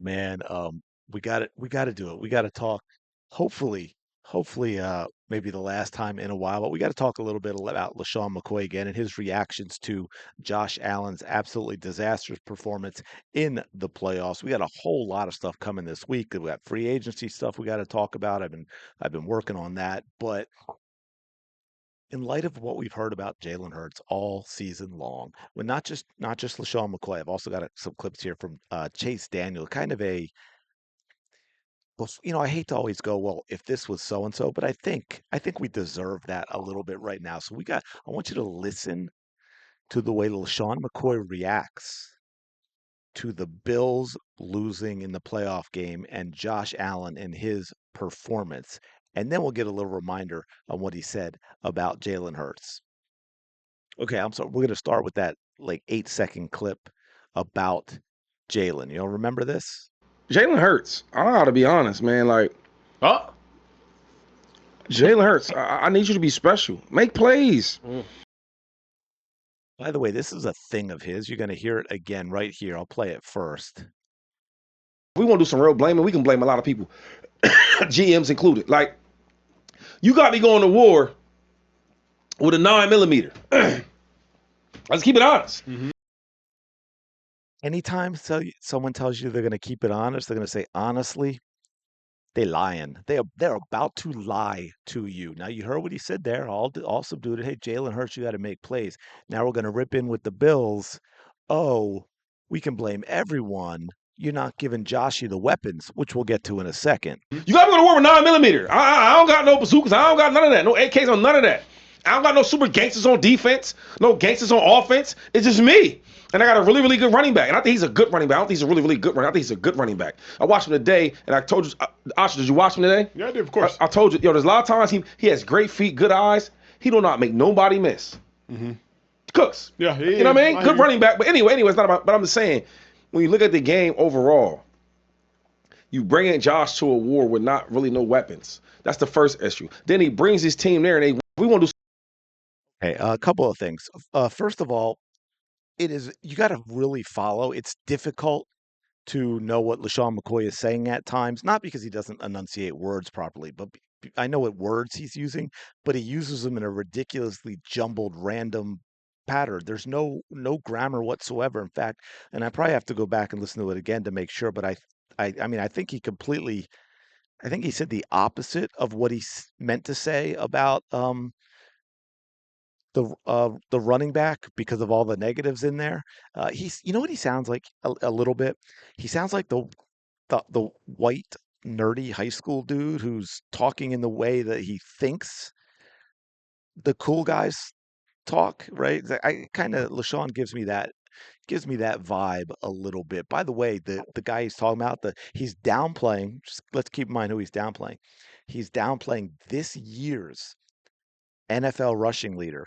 Man, we gotta do it. We gotta talk. Hopefully, hopefully, maybe the last time in a while, but we gotta talk a little bit about LaShawn McCoy again and his reactions to Josh Allen's absolutely disastrous performance in the playoffs. We got a whole lot of stuff coming this week. We got free agency stuff we got to talk about. I've been working on that, but in light of what we've heard about Jalen Hurts all season long, when not just LaShawn McCoy, I've also got some clips here from Chase Daniel, kind of a well, I hate to always go, well, if this was so and so, but I think we deserve that a little bit right now. So I want you to listen to the way LaShawn McCoy reacts to the Bills losing in the playoff game and Josh Allen and his performance. And then we'll get a little reminder on what he said about Jalen Hurts. Okay, I'm sorry. We're going to start with that like 8-second clip about Jalen. Remember this? Jalen Hurts. I gotta be honest, man. Like Oh. Jalen Hurts, I need you to be special. Make plays. By the way, this is a thing of his. You're going to hear it again right here. I'll play it first. If we want to do some real blaming, we can blame a lot of people, GMs included. Like you got me going to war with a 9 millimeter. Let's keep it honest. Anytime someone tells you they're going to keep it honest, they're going to say honestly, they lying. They're about to lie to you. Now you heard what he said there. All subdued. Hey, Jalen Hurts, you got to make plays. Now we're going to rip in with the Bills. Oh, we can blame everyone. You're not giving Joshy the weapons, which we'll get to in a second. You got me going to war with 9 millimeter. I don't got no bazookas. I don't got none of that. No AKs on none of that. I don't got no super gangsters on defense. No gangsters on offense. It's just me. And I got a really, really good running back. And I think he's a good running back. I don't think he's a really, really good running back. I think he's a good running back. I watched him today, and I told you, Asha, did you watch him today? Yeah, I did, of course. I told you, there's a lot of times he has great feet, good eyes. He do not make nobody miss. Cooks. Yeah, You know what I mean? I hear Good you. running back. But anyway, it's not about, but I'm just saying, when you look at the game overall, you bring in Josh to a war with not really no weapons. That's the first issue. Then he brings his team there, and we want to do. Hey, a couple of things. First of all, you got to really follow. It's difficult to know what LaShawn McCoy is saying at times, not because he doesn't enunciate words properly, but I know what words he's using, but he uses them in a ridiculously jumbled, random pattern. There's no grammar whatsoever. In fact, and I probably have to go back and listen to it again to make sure. But I mean, I think he said the opposite of what he meant to say about the running back because of all the negatives in there. You know what he sounds like a little bit. He sounds like the white nerdy high school dude who's talking in the way that he thinks the cool guys talk, right? I kind of LaShawn gives me that vibe a little bit. By the way, the guy he's talking about, he's downplaying. Just let's keep in mind who he's downplaying. He's downplaying this year's NFL rushing leader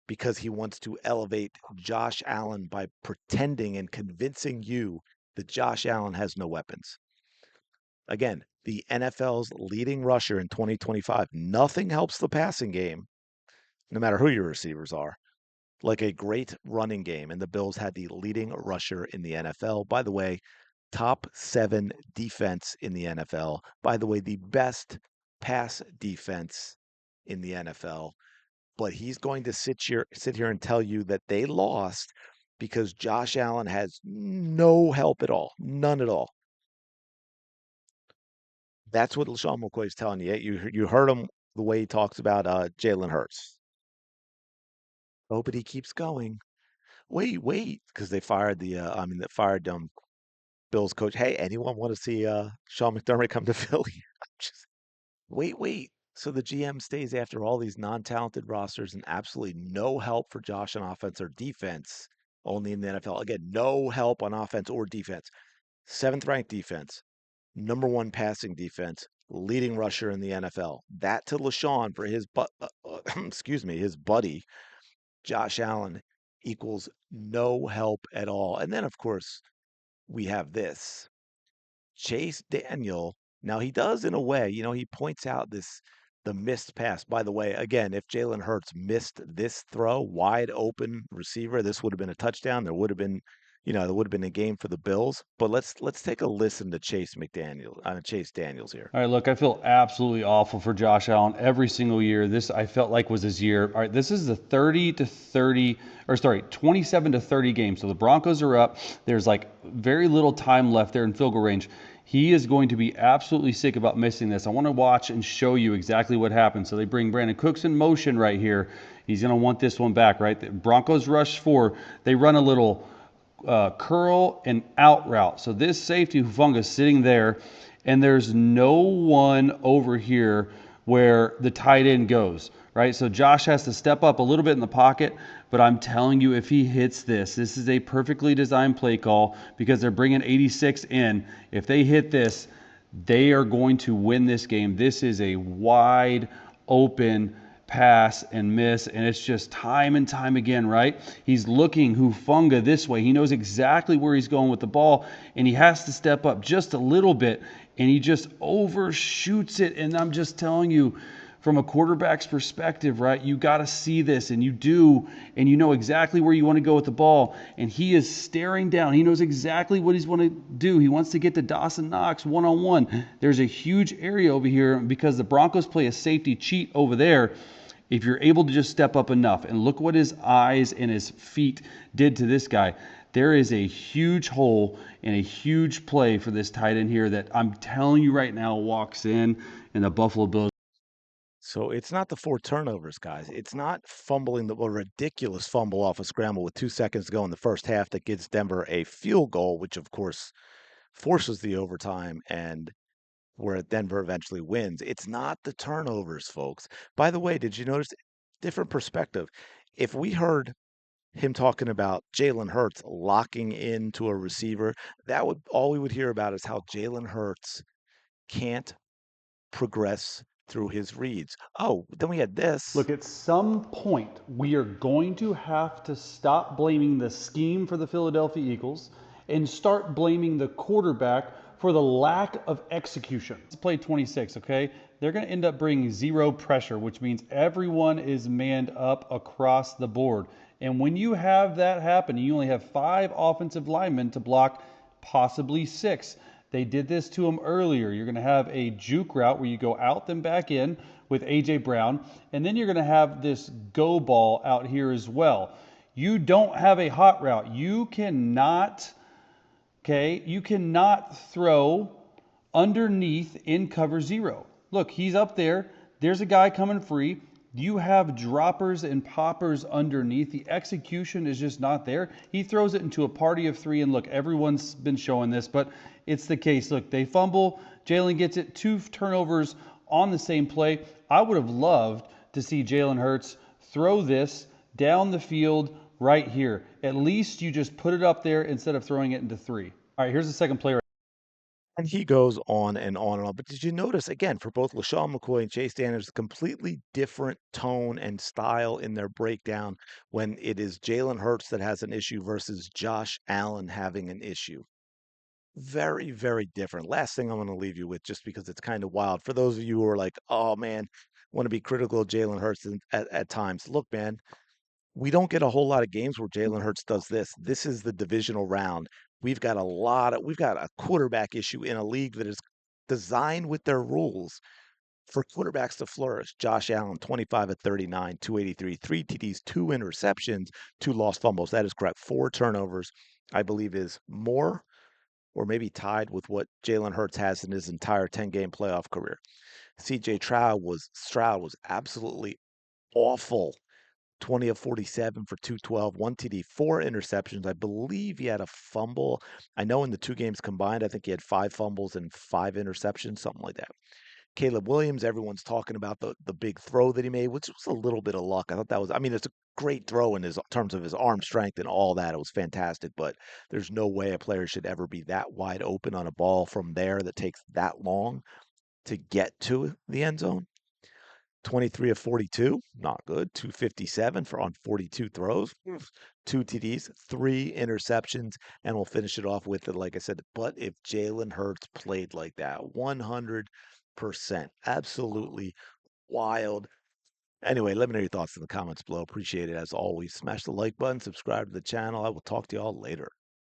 because he wants to elevate Josh Allen by pretending and convincing you that Josh Allen has no weapons. Again, the NFL's leading rusher in 2025. Nothing helps the passing game, no matter who your receivers are, like a great running game. And the Bills had the leading rusher in the NFL. By the way, top 7 defense in the NFL. By the way, the best pass defense in the NFL. But he's going to sit here and tell you that they lost because Josh Allen has no help at all, none at all. That's what LaShawn McCoy is telling you. You heard him the way he talks about Jalen Hurts. Oh, but he keeps going. Wait, because they fired Bills coach. Hey, anyone want to see Sean McDermott come to Philly? Just wait. So the GM stays after all these non-talented rosters and absolutely no help for Josh on offense or defense, only in the NFL. Again, no help on offense or defense. Seventh ranked defense, number one passing defense, leading rusher in the NFL. That to LaShawn for excuse me, his buddy Josh Allen equals no help at all. And then of course we have this Chase Daniel. Now he does in a way, he points out the missed pass. By the way, again, if Jalen Hurts missed this throw, wide open receiver, this would have been a touchdown. There would have been, that would have been a game for the Bills. But let's take a listen to Chase Daniels here. All right, look, I feel absolutely awful for Josh Allen every single year. This I felt like was his year. All right, this is the 30 to 30, or sorry, 27 to 30 game. So the Broncos are up. There's like very little time left there in field goal range. He is going to be absolutely sick about missing this. I want to watch and show you exactly what happened. So they bring Brandon Cooks in motion right here. He's going to want this one back, right? The Broncos rush 4. They run a little curl and out route. So this safety Hufunga is sitting there, and there's no one over here where the tight end goes, right? So Josh has to step up a little bit in the pocket, but I'm telling you, if he hits this, this is a perfectly designed play call because they're bringing 86 in. If they hit this, they are going to win this game. This is a wide open pass and miss, and it's just time and time again, right? He's looking Hufunga this way. He knows exactly where he's going with the ball, and he has to step up just a little bit, and he just overshoots it. And I'm just telling you, from a quarterback's perspective, right? You got to see this, and you do, and you know exactly where you want to go with the ball. And he is staring down. He knows exactly what he's want to do. He wants to get to Dawson Knox one-on-one. There's a huge area over here because the Broncos play a safety cheat over there. If you're able to just step up enough, and look what his eyes and his feet did to this guy, there is a huge hole and a huge play for this tight end here that I'm telling you right now walks in, and the Buffalo Bills. So it's not the four turnovers, guys. It's not fumbling a ridiculous fumble off a scramble with 2 seconds to go in the first half that gives Denver a field goal, which of course forces the overtime and where Denver eventually wins. It's not the turnovers, folks. By the way, did you notice different perspective? If we heard him talking about Jalen Hurts locking into a receiver, that would all we would hear about is how Jalen Hurts can't progress through his reads. Oh, then we had this. Look, at some point, we are going to have to stop blaming the scheme for the Philadelphia Eagles and start blaming the quarterback for the lack of execution. Let's play 26, okay? They're going to end up bringing zero pressure, which means everyone is manned up across the board. And when you have that happen, you only have 5 offensive linemen to block possibly 6. They did this to him earlier. You're going to have a juke route where you go out then back in with A.J. Brown, and then you're going to have this go ball out here as well. You don't have a hot route. You cannot, okay, you cannot throw underneath in cover 0. Look, he's up there. There's a guy coming free. You have droppers and poppers underneath. The execution is just not there. He throws it into a party of 3, and look, everyone's been showing this, but it's the case. Look, they fumble. Jalen gets it. 2 turnovers on the same play. I would have loved to see Jalen Hurts throw this down the field right here. At least you just put it up there instead of throwing it into 3. All right, here's the second play. And he goes on and on and on. But did you notice again for both LaShawn McCoy and Chase Daniels, completely different tone and style in their breakdown when it is Jalen Hurts that has an issue versus Josh Allen having an issue? Very, very different. Last thing I'm going to leave you with, just because it's kind of wild. For those of you who are like, oh man, want to be critical of Jalen Hurts at times. Look, man, we don't get a whole lot of games where Jalen Hurts does this. This is the divisional round. We've got a quarterback issue in a league that is designed with their rules for quarterbacks to flourish. Josh Allen, 25 at 39, 283, 3 TDs, 2 interceptions, 2 lost fumbles. That is correct. 4 turnovers, I believe, is more or maybe tied with what Jalen Hurts has in his entire 10-game playoff career. CJ Stroud was absolutely awful. 20 of 47 for 212, 1 TD, 4 interceptions. I believe he had a fumble. I know in the 2 games combined, I think he had 5 fumbles and 5 interceptions, something like that. Caleb Williams, everyone's talking about the big throw that he made, which was a little bit of luck. I thought that was, I mean, it's a great throw in his terms of his arm strength and all that. It was fantastic, but there's no way a player should ever be that wide open on a ball from there that takes that long to get to the end zone. 23 of 42, not good. 257 for on 42 throws, 2 TDs, 3 interceptions, and we'll finish it off with it, like I said. But if Jalen Hurts played like that, 100%, absolutely wild. Anyway, let me know your thoughts in the comments below. Appreciate it as always. Smash the like button, subscribe to the channel. I will talk to y'all later.